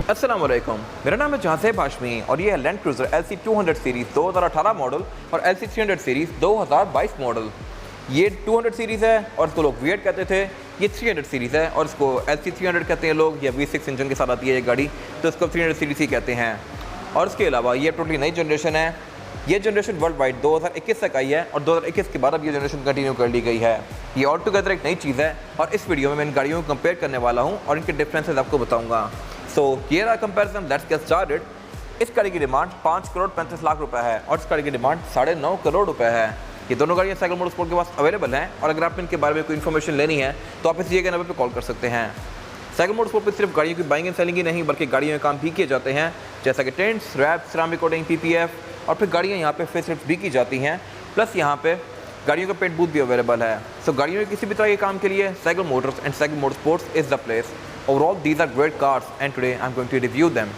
अस्सलाम वालेकुम, मेरा नाम है जहांसेब हाशमी और ये है land cruiser LC 200 series 2018 model और LC 300 सीरीज़ 2022 मॉडल। ये 200 सीरीज़ है और इसको लोग V8 कहते थे। ये 300 सीरीज़ है और इसको LC 300 कहते हैं लोग, या V6 इंजन के साथ आती है ये गाड़ी, तो इसको 300 सीरीज़ ही कहते हैं। और इसके अलावा ये टोटली नई जनरेशन है। ये जनरेशन वर्ल्ड वाइड 2021 तक आई है और 2021 के बाद अब ये जनरेशन कंटिन्यू कर ली गई है। ये ऑल टुगेदर एक नई चीज़ है और इस वीडियो में मैं इन गाड़ियों को कंपेयर करने वाला हूँ और इनके डिफरेंसेस आपको बताऊँगा। सो ये रहा कंपैरिजन, लेट्स गेट स्टार्टेड। इस गाड़ी की डिमांड 5 करोड़ 35 लाख रुपए है और इस गाड़ी की डिमांड 9.5 करोड़ रुपए है। ये दोनों गाड़ियाँ साइकिल मोटरस्पोर्ट के पास अवेलेबल हैं और अगर आपको इनके बारे में कोई इन्फॉर्मेशन लेनी है तो आप इस दिए गए नंबर पर कॉल कर सकते हैं। साइकिल मोटरस्पोर्ट पर सिर्फ गाड़ियों की बाइंग एंड सेलिंग ही नहीं बल्कि गाड़ियों में काम भी किए जाते हैं, जैसा कि tints, wrap, ceramic coating, PPF, और फिर गाड़ियाँ यहाँ पे फेसलिफ्ट भी की जाती हैं। प्लस यहाँ पे गाड़ियों का पेट बूथ भी अवेलेबल है। सो गाड़ियों के किसी भी तरह के काम के लिए cycle motors and cycle motorsports is the place. Overall these are great cars and today I am going to review them.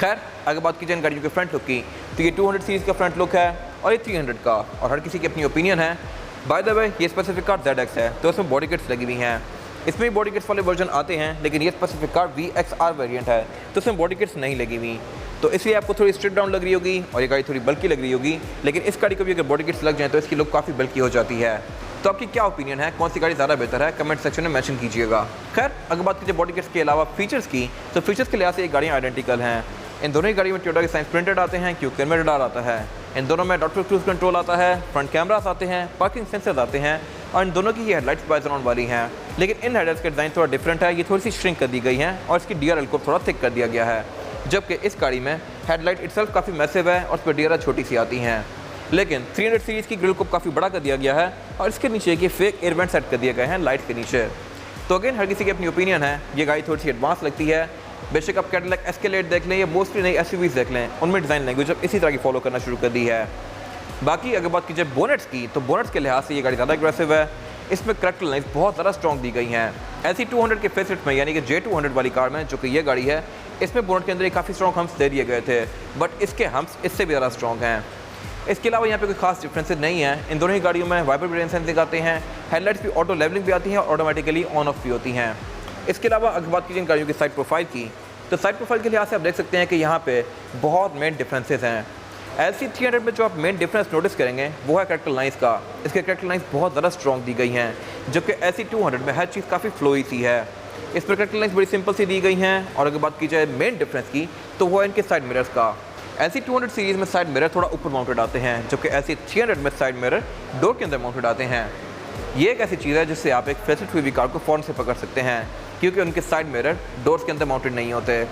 खैर, अगर बात की जाए इन गाड़ियों के फ्रंट लुक की तो ये 200 सीरीज़ का फ्रंट लुक है और ये 300 का, और हर किसी की अपनी ओपिनियन है। बाय द वे, ये स्पेसिफिक कार ZX है तो इसमें बॉडी किट्स लगी हुई हैं। इसमें भी बॉडी किट्स वाले वर्जन आते हैं, लेकिन ये स्पेसिफिक कार VXR वेरिएंट है तो इसमें बॉडी किट्स नहीं लगी हुई, तो इसलिए आपको थोड़ी स्ट्रिप डाउन लग रही होगी और ये गाड़ी थोड़ी बल्कि लग रही होगी। लेकिन इस गाड़ी को भी अगर बॉडी किट्स लग जाए तो इसकी लुक काफ़ी बल्कि हो जाती है। तो आपकी क्या ओपिनियन है, कौन सी गाड़ी ज़्यादा बेहतर है, कमेंट सेक्शन में मेंशन कीजिएगा। खैर, अगर बात कीजिए बॉडी किट्स के अलावा फीचर्स की, तो फीचर्स के लिहाज से ये गाड़ियाँ आइडेंटिकल हैं। इन दोनों ही गाड़ियों में टोयोटा के साइंस प्रिंटेड आते हैं, क्योंकि इनमें रडार आता है। इन दोनों में डॉक्टर क्रूज कंट्रोल आता है, फ्रंट कैमरास आते हैं, पार्किंग सेंसर्स आते हैं और इन दोनों की ये हेडलाइट्स बाइजराउंड वाली हैं। लेकिन इन हेडलाइट्स का डिज़ाइन थोड़ा डिफरेंट है, ये थोड़ी सी श्रिंक कर दी गई हैं और इसकी DRL को थोड़ा थिक कर दिया गया है, जबकि इस गाड़ी में हेडलाइट इटसेल्फ काफ़ी मैसिव है और उस पर DRL छोटी सी आती हैं। लेकिन 300 सीरीज़ की ग्रिल को काफ़ी बड़ा कर दिया गया है और इसके नीचे ये फेक एयर वेंट सेट कर दिए गए हैं लाइट के नीचे। तो अगेन हर किसी की अपनी ओपिनियन है, ये गाड़ी थोड़ी सी एडवांस लगती है। बेशक आप कैडिलैक एस्केलेड देख लें या मोस्टली नई SUVs देख लें, उनमें डिज़ाइन लैंग्वेज अब इसी तरह की फॉलो करना शुरू कर दी है। बाकी अगर बात कीजिए बोनेट्स की, तो बोनेट्स के लिहाज से ये गाड़ी ज़्यादा एग्रेसिव है। इसमें करेक्टर लाइन्स बहुत ज़्यादा स्ट्रॉन्ग दी गई हैं। LC 200 के फेसलिफ्ट में, यानी कि J200 वाली कार में, जो कि ये गाड़ी है, इसमें बोनेट के अंदर काफ़ी स्ट्रॉन्ग हम्प्स दे दिए गए थे, बट इसके हम्प्स इससे भी ज़्यादा स्ट्रॉन्ग हैं। इसके अलावा यहाँ पे कोई खास डिफरेंसेस नहीं है। इन दोनों ही गाड़ियों में वाइपर ब्रेन सेंसिंग आते हैं, हेडलाइट्स भी ऑटो लेवलिंग भी आती हैं और ऑटोमेटिकली ऑन ऑफ भी होती हैं। इसके अलावा अगर बात कीजिए इन गाड़ियों की साइड प्रोफाइल की, तो साइड प्रोफाइल के लिहाज से आप देख सकते हैं कि यहाँ पे बहुत मेन डिफरेंसेस हैं। LC 300 में जो आप मेन डिफरेंस नोटिस करेंगे वो है करेक्टर लाइन्स का। इसके करेक्टर लाइन्स बहुत ज़्यादा स्ट्रॉन्ग दी गई हैं, जबकि LC 200 में हर चीज़ काफ़ी फ्लोई सी है। इस पर करेक्टर लाइन्स बड़ी सिंपल सी दी गई हैं। और अगर बात की जाए मेन डिफरेंस की, तो वो है इनके साइड मिरर्स का। LC 200 सीरीज़ में साइड मिरर थोड़ा ऊपर माउंटेड आते हैं, जबकि LC 300 में साइड मिरर डोर के अंदर माउंटेड आते हैं। ये एक ऐसी चीज़ है जिससे आप एक फेसलिफ्ट हुई कार को फ़ौरन से पकड़ सकते हैं, क्योंकि उनके साइड मिरर डोर्स के अंदर माउंटेड नहीं होते।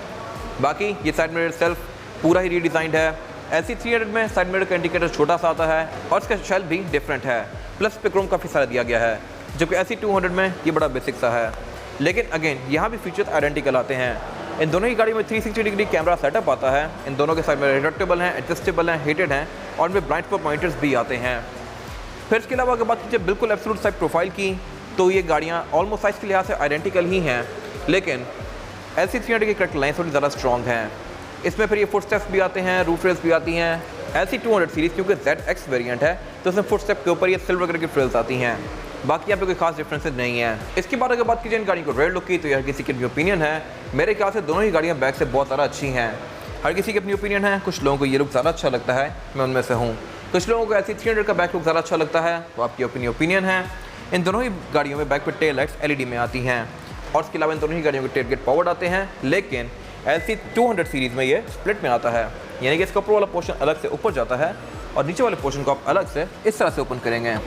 बाकी ये साइड मिरर सेल्फ पूरा ही रीडिज़ाइंड है। LC 300 में साइड मिरर का इंडिकेटर छोटा सा आता है और इसका शेल भी डिफरेंट है, प्लस पे क्रोम काफ़ी सारा दिया गया है, जबकि LC 200 में ये बड़ा बेसिक सा है। लेकिन अगेन यहाँ भी फीचर्स आइडेंटिकल आते हैं। इन दोनों ही गाड़ी में 360 डिग्री कैमरा सेटअप आता है। इन दोनों के साइड में रिडक्टेबल हैं, एडजस्टेबल हैं, हीटेड हैं और इनमें ब्लाइंड स्पॉट पॉइंटर्स भी आते हैं। फिर इसके अलावा अगर बात कीजिए बिल्कुल एब्सोल्यूट साइड प्रोफाइल की, तो ये गाड़ियाँ ऑलमोस्ट साइज के लिहाज से आइडेंटिकल ही हैं, लेकिन LC 300 की करेक्टर लाइन थोड़ी ज़्यादा स्ट्रॉन्ग हैं। इसमें फिर ये फुट स्टेप्स भी आते हैं, रूफ रेल्स भी आती हैं। LC 200 सीरीज़ क्योंकि ZX वेरिएंट है तो उसमें फुट स्टेप के ऊपर ये सिल्वर कलर की फ्रिल्स आती हैं। बाकी यहाँ पे कोई खास डिफरेंसेस नहीं है। इसके बाद अगर बात कीजिए इन गाड़ी को रेयर लुक की, तो यार किसी की अपनी ओपिनियन है। मेरे ख्याल से दोनों ही गाड़ियाँ बैक से बहुत ज़्यादा अच्छी हैं। हर किसी की अपनी ओपिनियन है। कुछ लोगों को ये लुक ज़्यादा अच्छा लगता है, मैं उनमें से हूँ। कुछ लोगों को LC 300 का बैक लुक ज़्यादा अच्छा लगता है, तो आपकी अपनी ओपिनियन है। इन दोनों ही गाड़ियों में बैक पर टेल लाइट्स LED में आती हैं और इसके अलावा इन दोनों ही गाड़ियों के टेलगेट पावर्ड आते हैं। लेकिन LC 200 सीरीज़ में ये स्प्लिट में आता है, यानी कि इसका ऊपर वाला पोर्शन अलग से ऊपर जाता है और नीचे वाले पोर्शन को आप अलग से इस तरह से ओपन करेंगे।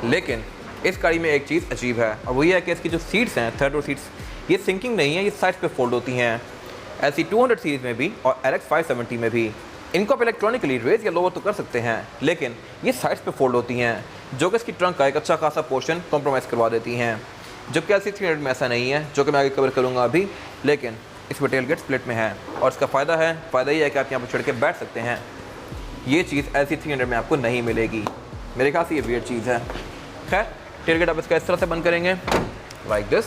लेकिन इस गाड़ी में एक चीज़ अजीब है और वो ये है कि इसकी जो सीट्स हैं, थर्ड रो सीट्स, ये सिंकिंग नहीं है, ये साइड्स पे फोल्ड होती हैं। LC 200 सीरीज़ में भी और LX 570 में भी इनको आप इलेक्ट्रॉनिकली रेज या लोअर तो कर सकते हैं, लेकिन ये साइड्स पे फोल्ड होती हैं, जो कि इसकी ट्रंक का एक अच्छा खासा पोर्शन कॉम्प्रोमाइज़ करवा देती हैं। जबकि LC 300 में ऐसा नहीं है, जो कि मैं आगे कवर करूँगा अभी। लेकिन इसमें टेलगेट स्प्लिट में है और इसका फ़ायदा ये है कि आप यहाँ पर चढ़ के बैठ सकते हैं। ये चीज़ LC 300 में आपको नहीं मिलेगी। मेरे ख्याल से ये वियर्ड चीज़ है। खैर, टेलगेट आप इसका इस तरह से बंद करेंगे, लाइक दिस,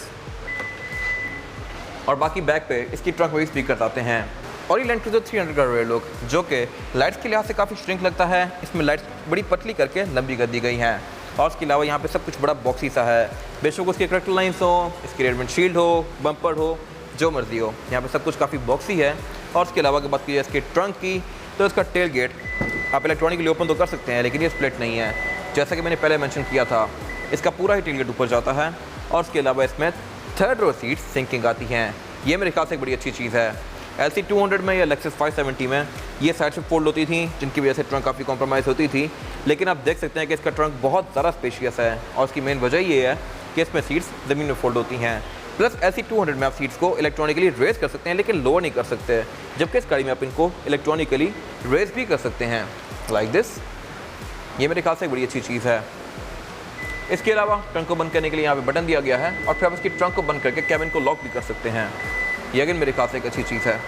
और बाकी बैक पे इसकी ट्रंक में स्पीकर आते हैं। और ये लैंड क्रूज़र 300 का रेयर लुक, जो कि लाइट्स के लिहाज से काफ़ी श्रिंक लगता है। इसमें लाइट्स बड़ी पतली करके लंबी कर दी गई हैं और उसके अलावा यहाँ पे सब कुछ बड़ा बॉक्सी सा है। बेशक उसके करेक्टर लाइन्स हो, इसकी रेड विंडशील्ड हो, बम्पर हो, जो मर्जी हो। यहाँ पे सब कुछ काफ़ी बॉक्सी है। और उसके अलावा अगर बात की जाए इसके ट्रंक की, तो इसका टेल गेट आप इलेक्ट्रॉनिकली ओपन तो कर सकते हैं, लेकिन ये स्प्लिट नहीं है। जैसा कि मैंने पहले मेंशन किया था, इसका पूरा ही टेल गेट ऊपर जाता है। और उसके अलावा इसमें थर्ड रो सीट सिंकिंग आती हैं। ये मेरे ख्याल से एक बड़ी अच्छी चीज़ है। LC200 में या Lexus 570 में ये साइड से फोल्ड होती थी, जिनकी वजह से ट्रंक काफ़ी कॉम्प्रोमाइज़ होती थी। लेकिन आप देख सकते हैं कि इसका ट्रंक बहुत ज़्यादा स्पेशियस है, और उसकी मेन वजह ये है कि इसमें सीट्स ज़मीन में फोल्ड होती हैं। प्लस LC200 में आप सीट्स को इलेक्ट्रॉनिकली रेज कर सकते हैं, लेकिन लोअर नहीं कर सकते, जबकि इस गाड़ी में आप इनको इलेक्ट्रॉनिकली रेज भी कर सकते हैं, लाइक दिस। ये मेरे ख्याल से एक बड़ी अच्छी चीज़ है। इसके अलावा ट्रंक को बंद करने के लिए यहाँ पे बटन दिया गया है, और फिर आप इसकी ट्रंक को बंद करके कैबिन को लॉक भी कर सकते हैं। ये अगेन मेरे ख्याल से एक अच्छी चीज़ है,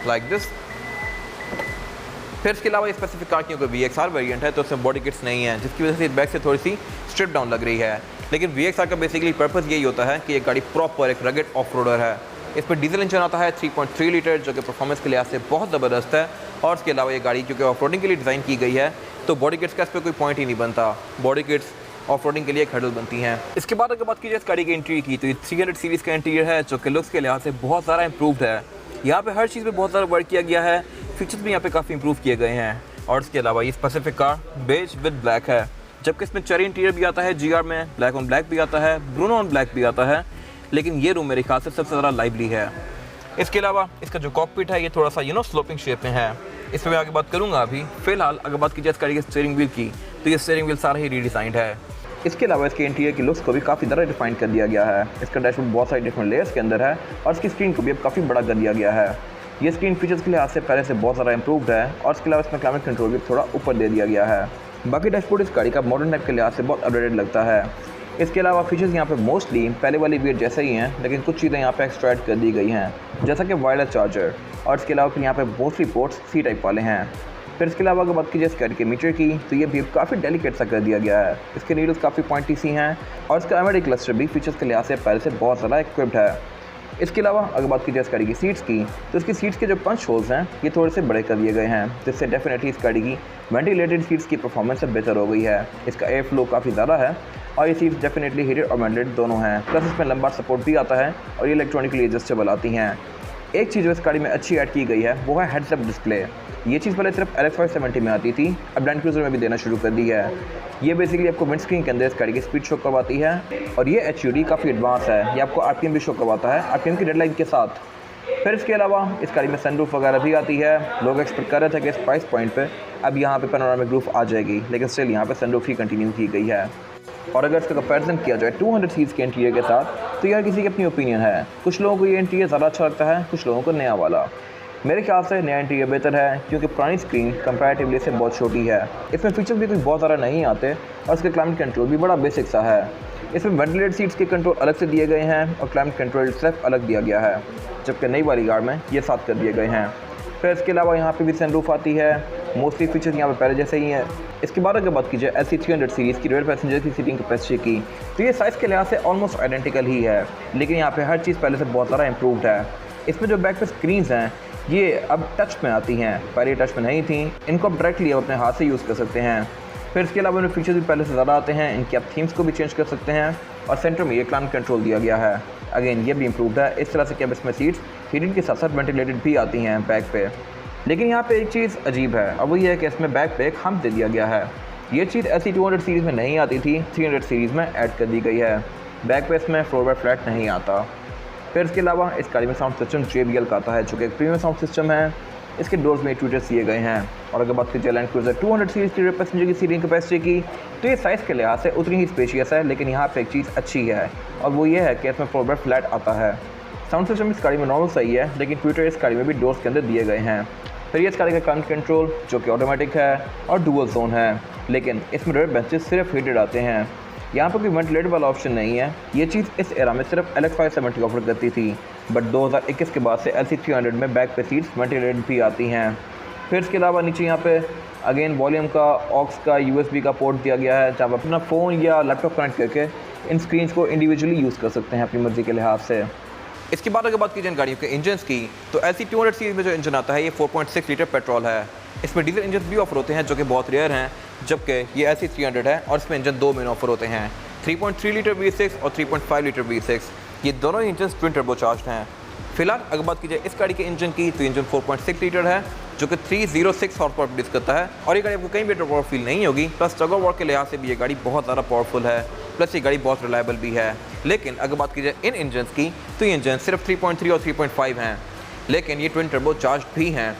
लाइक दिस। फिर इसके अलावा इस स्पेसिफिक कार की कोई VXR वेरिएंट है, तो उसमें बॉडी किट्स नहीं है, जिसकी वजह से बैक से थोड़ी सी स्ट्रिप डाउन लग रही है। लेकिन VXR का बेसिकली पर्पस यही होता है कि ये गाड़ी प्रॉपर एक रगेड ऑफ रोडर है। इसमें डीजल इंजन आता है 3.3 लीटर, जो कि परफॉर्मेंस के लिहाज से बहुत ज़बरदस्त है। और इसके अलावा ये गाड़ी क्योंकि ऑफ रोडिंग के लिए डिज़ाइन की गई है, तो बॉडी किट्स का इस पर कोई पॉइंट ही नहीं बनता। बॉडी किट्स ऑफ रोडिंग के लिए एक हर्डल बनती हैं। इसके बाद अगर बात की जाए इस गाड़ी के इंटीरियर की, तो ये 300 सीरीज़ का इंटीरियर है, जो कि लुक्स के लिहाज से बहुत ज़्यादा इंप्रूव्ड है। यहाँ पे हर चीज़ में बहुत ज़्यादा वर्क किया गया है, फीचर्स भी यहाँ पे काफ़ी इंप्रूव किए गए हैं। और इसके अलावा ये specific car beige with black है, जबकि इसमें चेरी इंटीरियर भी आता है GR में, ब्लैक ऑन ब्लैक भी आता है, ब्रूनो ऑन ब्लैक भी आता है। लेकिन ये रूम मेरे ख्याल से सबसे ज़्यादा लाइवली है। इसके अलावा इसका जो कॉकपिट है, ये थोड़ा सा स्लोपिंग शेप में है। इस पर मैं आगे बात करूँगा। अभी फ़िलहाल अगर बात की जाए इस गाड़ी के स्टीयरिंग व्हील की, तो ये स्टीयरिंग व्हील सारा ही रीडिज़ाइंड है। इसके अलावा इसके इंटीरियर की लुक्स को भी काफ़ी ज़्यादा डिफाइन कर दिया गया है। इसका डैशबोर्ड बहुत सारे डिफरेंट लेयर्स के अंदर है, और इसकी स्क्रीन को भी अब काफ़ी बड़ा कर दिया गया है। ये स्क्रीन फीचर्स के लिहाज से पहले से बहुत ज़्यादा इंप्रूव्ड है, और इसके अलावा इसमें क्लाइमेट कंट्रोल भी थोड़ा ऊपर दे दिया गया है। बाकी डैशबोर्ड इस गाड़ी का मॉडर्न टाइप के लिहाज से बहुत अपडेटेड लगता है। इसके अलावा फीचर्स यहाँ पे मोस्टली पहले वाली वीएट जैसे ही हैं, लेकिन कुछ चीज़ें यहाँ पे एक्स्ट्रा ऐड कर दी गई हैं, जैसा कि वायरलेस चार्जर। और इसके अलावा फिर यहाँ पे मोस्टली पोर्ट्स C टाइप वाले हैं। फिर इसके अलावा अगर बात की जाए इस गाड़ी के मीटर की, तो ये भी काफ़ी डेलिकेट सा कर दिया गया है। इसके नीडल्स काफ़ी पॉइंटी सी हैं, और इसका एमआरडी क्लस्टर भी फीचर्स के लिहाज से पहले से बहुत ज़्यादा इक्विप्ड है। इसके अलावा अगर बात की जाए इस गाड़ी की सीट्स की, तो इसकी सीट्स के जो पंच होल्स हैं, ये थोड़े से बड़े कर दिए गए हैं, जिससे डेफिनेटली इस गाड़ी की वेंटिलेटेड सीट्स की परफॉर्मेंस बेहतर हो गई है। इसका एयर फ्लो काफ़ी ज़्यादा है, और ये सीट्स डेफिनेटली हीटेड और वेंटिलेटेड दोनों हैं। प्लस इसमें लंबा सपोर्ट भी आता है, और ये इलेक्ट्रॉनिकली एडजस्टेबल आती हैं। एक चीज़ जो इस गाड़ी में अच्छी ऐड की गई है, वो है हेड्स अप डिस्प्ले। ये चीज़ पहले सिर्फ LX 570 में आती थी, अब लैंड क्रूज़र में भी देना शुरू कर दी है। ये बेसिकली आपको विंड स्क्रीन के अंदर इस गाड़ी की स्पीड शो करवाती है, और ये HUD काफ़ी एडवांस है। ये आपको RPM भी शो करवाता है, RPM की डेडलाइन के साथ। फिर इसके अलावा इस गाड़ी में सनरूफ वगैरह भी आती है। लोग एक्सपेक्ट कर रहे थे कि इस प्राइस पॉइंट पे अब यहाँ पे पैनोरामिक रूफ आ जाएगी, लेकिन स्टिल यहाँ पे सनरूफ ही कंटिन्यू की गई है। और अगर इसका कंपैरिजन किया जाए 200 सीरीज़ के इंटीरियर के साथ, तो यह किसी की अपनी ओपिनियन है। कुछ लोगों को ये इंटीरियर ज़्यादा अच्छा लगता है, कुछ लोगों को नया वाला। मेरे ख्याल से नया इंटीरियर बेहतर है, क्योंकि पुरानी स्क्रीन कंपैरेटिवली से बहुत छोटी है। इसमें फीचर्स भी कोई बहुत ज़्यादा नहीं आते, और इसका क्लाइमेट कंट्रोल भी बड़ा बेसिक सा है। इसमें वेंटिलेटेड सीट्स के कंट्रोल अलग से दिए गए हैं, और क्लाइमेट कंट्रोल सिर्फ अलग दिया गया है, जबकि नई वाली कार में ये साथ कर दिए गए हैं। फिर इसके अलावा यहाँ पे भी सनरूफ आती है। मोस्टली फीचर्स यहाँ पे पहले जैसे ही हैं। इसके बाद अगर बात की जाए LC300 सीरीज़ की रियर पैसेंजर की सीटिंग कैपेसिटी की, तो ये साइज़ के लिहाज से ऑलमोस्ट आइडेंटिकल ही है, लेकिन यहाँ पे हर चीज़ पहले से बहुत ज़्यादा इंप्रूव्ड है। इसमें जो बैक पे स्क्रीन्स हैं, ये अब टच में आती हैं, पहले टच में नहीं थी। इनको अब डायरेक्टली अब अपने हाथ से यूज़ कर सकते हैं। फिर इसके अलावा इनमें फीचर्स भी पहले से ज़्यादा आते हैं। इनके आप थीम्स को भी चेंज कर सकते हैं, और सेंटर में ये क्लाइमेट कंट्रोल दिया गया है। अगेन ये भी इंप्रूव्ड है। इस तरह से कि अब इसमें सीट्स हीटेड के साथ साथ वेंटिलेटेड भी आती हैं बैक पे। लेकिन यहाँ पे एक चीज़ अजीब है, और वो ये है कि इसमें बैक पे एक हम्प दे दिया गया है। ये चीज़ LC200 सीरीज़ में नहीं आती थी, 300 सीरीज़ में ऐड कर दी गई है। बैक पे इसमें फ्लोर बाय फ्लैट नहीं आता। फिर इसके अलावा इस गाड़ी में साउंड सिस्टम JBL का आता है, जो कि एक प्रीमियम साउंड सिस्टम है। इसके डोर्स में ट्विटर्स दिए गए हैं। और अगर बात की जाए लैंड क्रूज़र 200 सीरीज़ की रियर पैसेंजर की सीटिंग कैपेसिटी की, तो ये साइज़ के लिहाज से उतनी ही स्पेशियस है, लेकिन यहाँ पे एक चीज़ अच्छी है, और वो ये है कि इसमें फ्लोर बाय फ्लैट आता है। साउंड सिस्टम इस गाड़ी में नॉर्मल सही है, लेकिन ट्विटर इस गाड़ी में भी डोर्स के अंदर दिए गए हैं। फिर ये इस गाड़ी का क्लाइमेट कंट्रोल, जो कि ऑटोमेटिक है और डुअल जोन है, लेकिन इसमें रेयर बेंचेस सिर्फ हीटेड आते हैं। यहाँ पर कोई वेंटिलेटर वाला ऑप्शन नहीं है। ये चीज़ इस एरा में सिर्फ LX 570 ऑफर करती थी, बट 2021 के बाद से LC300 में बैक पे सीट्स वेंटिलेटेड भी आती हैं। फिर इसके अलावा नीचे यहाँ पे अगेन वॉल्यूम का, ऑक्स का, USB का पोर्ट दिया गया है, जहाँ आप अपना फ़ोन या लैपटॉप कनेक्ट करके इन स्क्रीन्स को इंडिविजुअली यूज़ कर सकते हैं अपनी मर्ज़ी के लिहाज से। इसके बाद अगर बात की जाए गाड़ियों के इंजन्स की, तो LC200 सीरीज़ में जो इंजन आता है, ये 4.6 लीटर पेट्रोल है। इसमें डीजल इंजन भी ऑफर होते हैं, जो कि बहुत रेयर हैं, जबकि ये LC300 है और इसमें इंजन 2 मेन ऑफर होते हैं। 3.3 लीटर V6 और 3.5 लीटर V6, ये दोनों इंजन ट्विन टर्बोचार्ज्ड हैं। फिलहाल अगर बात की जाए इस गाड़ी के इंजन की, तो इंजन 4.6 लीटर है जो कि 306 हॉर्स पावर प्रोड्यूस करता है, और ये गाड़ी आपको कहीं भी पावर फील नहीं होगी। प्लस टग ऑफ वॉर के लिहाज से भी ये गाड़ी बहुत ज़्यादा पावरफुल है, प्लस ये गाड़ी बहुत रिलायबल भी है। लेकिन अगर बात की जाए इन इंजन की, तो ये इंजन सिर्फ 3.3 और 3.5 हैं, लेकिन ये ट्विन टर्बोचार्ज्ड भी हैं।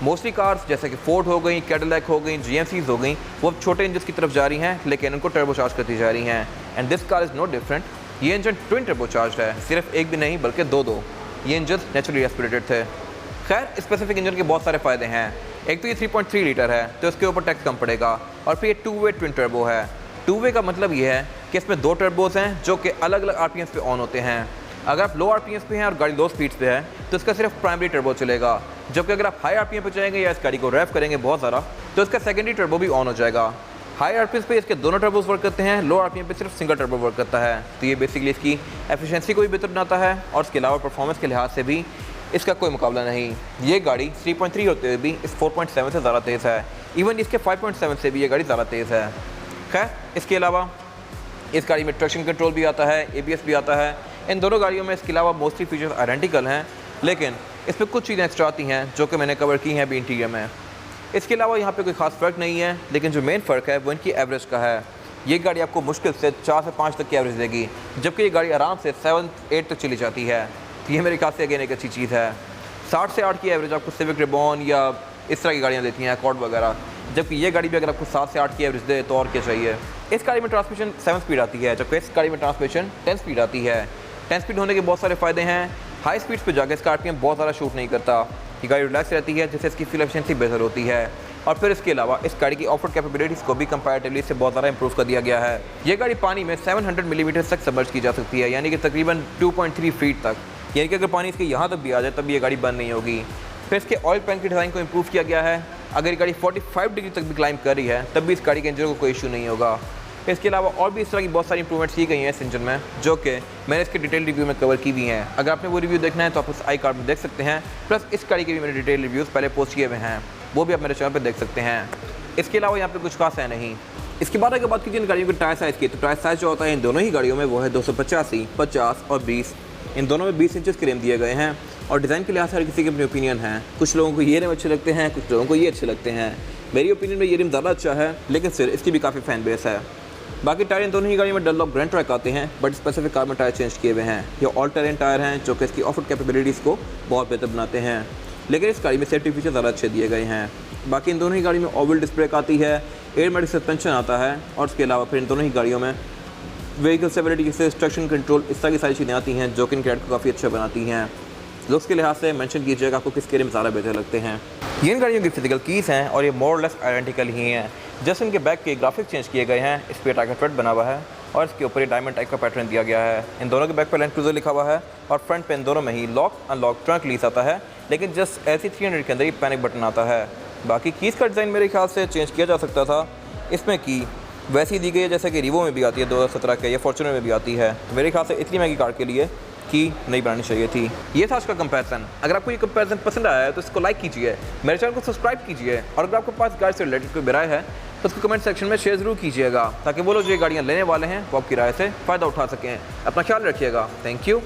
मोस्टली कार्स जैसे कि फोर्ड हो गई, कैडिलैक हो गई, GMCs हो गई, वो अब छोटे इंजन की तरफ जा रही हैं, लेकिन उनको टर्बोचार्ज करती जा रही हैं। And this car is no different. ये इंजन ट्विन टर्बोचार्ज्ड है, सिर्फ एक भी नहीं बल्कि दो। ये इंजन नेचुरली एस्पिरेटेड थे। खैर, स्पेसिफिक इंजन के बहुत सारे फ़ायदे हैं। एक तो ये 3.3 लीटर है, तो इसके ऊपर टैक्स कम पड़ेगा, और फिर ये 2-वे ट्विन टर्बो है। 2-वे का मतलब ये है कि इसमें 2 टर्बोस हैं जो कि अलग अलग RPMs पे ऑन होते हैं। अगर आप लो RPMs पे हैं और गाड़ी लो स्पीड्स पे है, तो इसका सिर्फ प्राइमरी टर्बो चलेगा, जबकि अगर आप हाई RPM पे जाएंगे या इस गाड़ी को रैफ करेंगे बहुत ज़्यादा, तो इसका सेकेंडरी टर्बो भी ऑन हो जाएगा। हाई RPMs पे इसके दोनों टर्बोस वर्क करते हैं, लो RPM पे सिर्फ सिंगल टर्बो वर्क करता है। तो ये बेसिकली इसकी एफिशिएंसी को भी बेहतर बनाता है, और इसके अलावा परफॉर्मेंस के लिहाज से भी इसका कोई मुकाबला नहीं। ये गाड़ी 3.3 होते हुए भी इस 4.7 से ज़्यादा तेज़ है, इवन इसके 5.7 से भी ये गाड़ी ज़्यादा तेज़ है। खैर, इसके अलावा इस गाड़ी में ट्रैक्शन कंट्रोल भी आता है, ABS भी आता है। इन दोनों गाड़ियों में इसके अलावा मोस्टली फीचर्स आइडेंटिकल हैं, लेकिन इसमें कुछ चीज़ें एक्स्ट्रा आती हैं जो कि मैंने कवर की हैं अभी इंटीरियर में। इसके अलावा यहाँ पे कोई ख़ास फ़र्क नहीं है, लेकिन जो मेन फ़र्क है वो इनकी एवरेज का है। ये गाड़ी आपको मुश्किल से 4 से 5 तक की एवरेज देगी, जबकि ये गाड़ी आराम से 7-8 तक चली जाती है। तो ये मेरे ख्याल से अगेन एक अच्छी चीज़ है। 60 से 8 की एवरेज आपको सिविक रिबॉन या इस तरह की गाड़ियाँ देती हैं, अकॉर्ड वगैरह, जबकि ये गाड़ी भी अगर आपको 7 से 8 की एवरेज दे तो और क्या चाहिए। इस गाड़ी में ट्रांसमिशन 7 स्पीड आती है, जबकि इस गाड़ी में ट्रांसमिशन 10 स्पीड आती है। 10 स्पीड होने के बहुत सारे फ़ायदे हैं। हाई स्पीड्स पे जाकर इसका RPM बहुत ज़्यादा शूट नहीं करता, ये गाड़ी रिलैक्स रहती है, जिससे इसकी फ्यूल एफिशिएंसी बेहतर होती है। और फिर इसके अलावा इस गाड़ी की ऑफ-रोड कैपेबिलिटीज़ को भी कंपैरेटिवली इससे बहुत ज़्यादा इंप्रूव कर दिया गया है। ये गाड़ी पानी में 700 मिलीमीटर तक सबमर्ज की जा सकती है, यानी कि तकरीबन 2.3 फीट तक। यानी कि अगर पानी इसके यहाँ तक भी आ जाए तब ये गाड़ी बंद नहीं होगी। फिर इसके ऑयल पैन की डिज़ाइन को इंप्रूव किया गया है। अगर ये गाड़ी 45 डिग्री तक भी क्लाइंब कर रही है तब भी इस गाड़ी के इंजन को कोई इशू नहीं होगा। इसके अलावा और भी इस तरह की बहुत सारी इंप्रूवमेंट्स की गई हैं इस इंजन में, जो कि मैंने इसके डिटेल रिव्यू में कवर की हुई हैं। अगर आपने वो रिव्यू देखना है तो आप उस आई कार्ड में देख सकते हैं। प्लस इस गाड़ी के भी मैंने डिटेल रिव्यूज़ पहले पोस्ट किए हुए हैं, वो भी आप मेरे चैनल पर देख सकते हैं। इसके अलावा यहाँ पे कुछ खास है नहीं। इसके बाद अगर बात कीजिए इन गाड़ियों के टायर साइज़ की, तो टायर साइज़ जो होता है इन दोनों ही गाड़ियों में वो है 285, 50 और 20। इन दोनों में 20 इंचेस के रिम दिए गए हैं, और डिज़ाइन के लिहाज से हर किसी के अपने ओपिनियन है। कुछ लोगों को ये रिम अच्छे लगते हैं, कुछ लोगों को ये अच्छे लगते हैं। मेरी ओपिनियन में ये रिम ज़्यादा अच्छा है, लेकिन फिर इसकी भी काफ़ी फैन बेस है। बाकी टायर इन दोनों ही गाड़ियों में डनलॉप ग्रैंड ट्रैक आते हैं, बट स्पेसिफिक कार में टायर चेंज किए हुए हैं। ये ऑल टेरेन टायर हैं जो कि इसकी ऑफ-रोड कैपेबिलिटीज़ को बहुत बेहतर बनाते हैं, लेकिन इस गाड़ी में सेफ्टी फीचर ज़्यादा अच्छे दिए गए हैं। बाकी इन दोनों ही गाड़ी में ऑल डिस्क ब्रेक आती है, एयरमैटिक सस्पेंशन आता है, और इसके अलावा फिर इन दोनों ही गाड़ियों में व्हीकल स्टेबिलिटी से ट्रैक्शन कंट्रोल इस तरह की सारी चीज़ें आती हैं जो कि इन गाड़ी को काफ़ी अच्छा बनाती हैं। लुक्स के लिहाज से मेंशन कीजिएगा आपको किसके रिम ज़्यादा बेहतर लगते हैं। ये इन गाड़ियों की फिजिकल कीज़ हैं और ये मोर लेस आइडेंटिकल ही हैं। जैसे इनके बैक के ग्राफिक्स चेंज किए गए हैं, इस पर टाइगर फ्रंट बना हुआ है और इसके ऊपर ये डायमंड टाइप का पैटर्न दिया गया है। इन दोनों के बैक पर लैंड क्रूज़र लिखा हुआ है और फ्रंट पे इन दोनों में ही लॉक अनलॉक ट्रंक लीज आता है, लेकिन जस्ट LC300 के अंदर ही पैनिक बटन आता है। बाकी कीज़ का डिज़ाइन मेरे ख्याल से चेंज किया जा सकता था। इसमें की वैसी दी गई है जैसे कि रीवो में भी आती है 2017 के, या फॉर्च्यूनर में भी आती है। तो मेरे ख्याल से इतनी महंगी कार के लिए की नहीं बनानी चाहिए थी। ये था आज का कंपैरिजन। अगर आपको ये कंपैरिजन पसंद आया है तो इसको लाइक कीजिए, मेरे चैनल को सब्सक्राइब कीजिए, और अगर आपके पास गाड़ी से रिलेटेड कोई राय है तो उसको कमेंट सेक्शन में शेयर ज़रूर कीजिएगा, ताकि वो लोग जो ये गाड़ियाँ लेने वाले हैं वो आपकी राय से फ़ायदा उठा सकें। अपना ख्याल रखिएगा। Thank you.